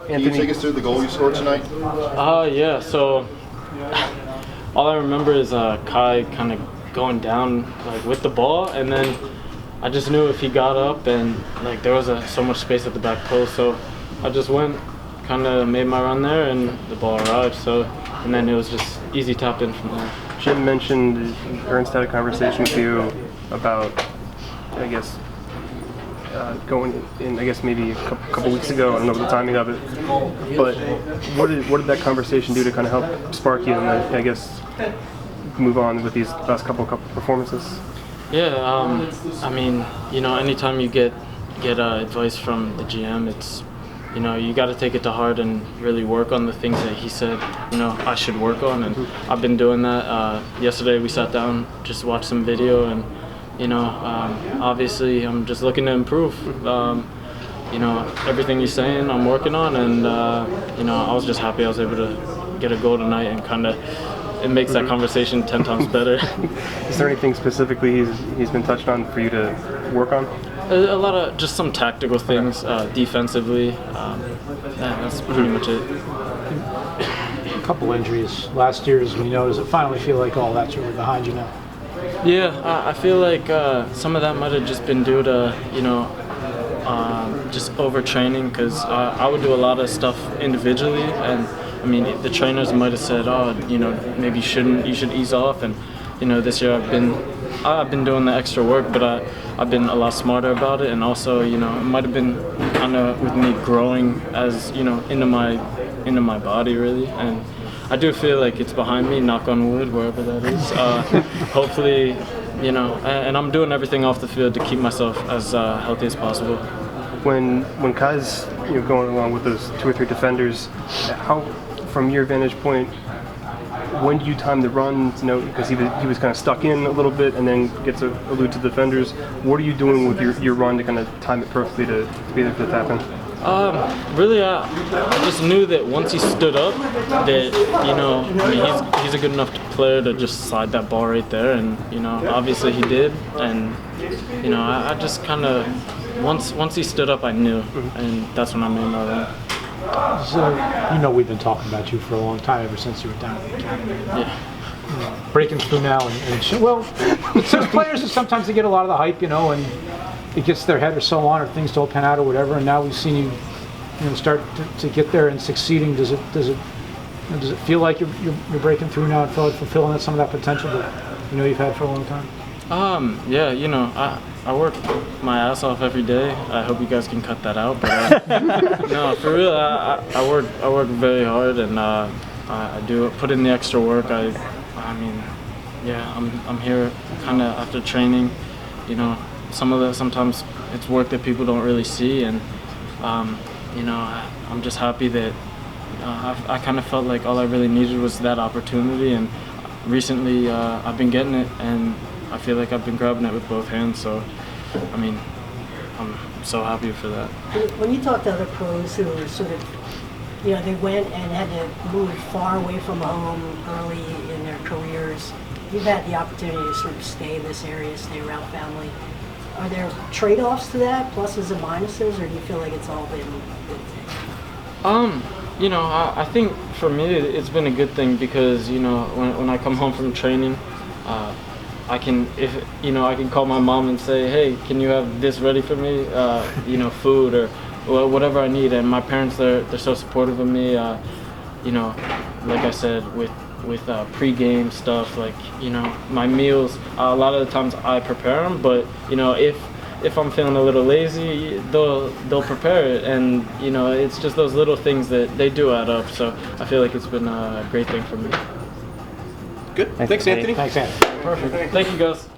Can you take us through the goal you scored tonight? Yeah, so all I remember is Kai kind of going down like with the ball, and then I just knew if he got up and like there was so much space at the back post, so I just went, kind of made my run there, and the ball arrived. So, and then it was just easy tap in from there. Jim mentioned Ernst had a conversation with you about, I guess, going in, I guess maybe a couple weeks ago. I don't know the timing of it, but what did that conversation do to kind of help spark you and I guess move on with these last couple performances? Yeah, I mean, you know, anytime you get advice from the GM, it's, you know, you got to take it to heart and really work on the things that he said, you know, I should work on, and I've been doing that. Yesterday we sat down, just watched some video, and you know, obviously I'm just looking to improve. You know, everything he's saying I'm working on, and you know, I was just happy I was able to get a goal tonight, and kind of it makes that conversation 10 times better. Is there anything specifically he's been touched on for you to work on? A lot of just some tactical things, defensively. That's pretty much it. A couple injuries last year, as we know. Does it finally feel like all that's really behind you now? Yeah, I feel like some of that might have just been due to, you know, just overtraining, because I would do a lot of stuff individually, and I mean the trainers might have said, oh, you know, maybe you should ease off, and you know, this year I've been doing the extra work, but I've been a lot smarter about it, and also, you know, it might have been kind of with me growing as, you know, into my body really, and I do feel like it's behind me, knock on wood, wherever that is. Hopefully, you know, and I'm doing everything off the field to keep myself as healthy as possible. When Kai's, you know, going along with those 2 or 3 defenders, how, from your vantage point, when do you time the run? You know, because he was kind of stuck in a little bit and then gets a allude to the defenders. What are you doing with your run to kind of time it perfectly to be there for the tap in? Really, I just knew that once he stood up, that, you know, I mean, he's a good enough player to just slide that ball right there, and you know, obviously he did, and you know, I just kind of once he stood up, I knew, and that's when I made my run. So, you know, we've been talking about you for a long time, ever since you were down at the academy. Yeah. You know, breaking through now, and well, there's players that sometimes they get a lot of the hype, you know, and it gets their head or so on, or things don't pan out or whatever, and now we've seen you, you know, start to get there and succeeding. Does it feel like you're breaking through now and fulfilling some of that potential that you know you've had for a long time? Yeah, you know, I work my ass off every day. I hope you guys can cut that out, but no, for real, I work very hard, and I do put in the extra work. I mean, yeah, I'm here kind of after training, you know. Sometimes it's work that people don't really see, and you know, I'm just happy that I kind of felt like all I really needed was that opportunity, and recently I've been getting it, and I feel like I've been grabbing it with both hands. So, I mean, I'm so happy for that. When you talk to other pros who are sort of, you know, they went and had to move far away from home early in their careers, you've had the opportunity to sort of stay in this area, stay around family. Are there trade-offs to that, pluses and minuses, or do you feel like it's all been good things? You know, I think for me it's been a good thing, because you know, when I come home from training, I can call my mom and say, hey, can you have this ready for me? You know, food or whatever I need, and my parents, they're so supportive of me. You know, like I said, with pre-game stuff, like, you know, my meals, a lot of the times I prepare them, but you know, if I'm feeling a little lazy, they'll prepare it, and you know, it's just those little things that they do add up. So I feel like it's been a great thing for me. Good. Thanks, Anthony. Thanks, Anthony. Perfect. Thank you, guys.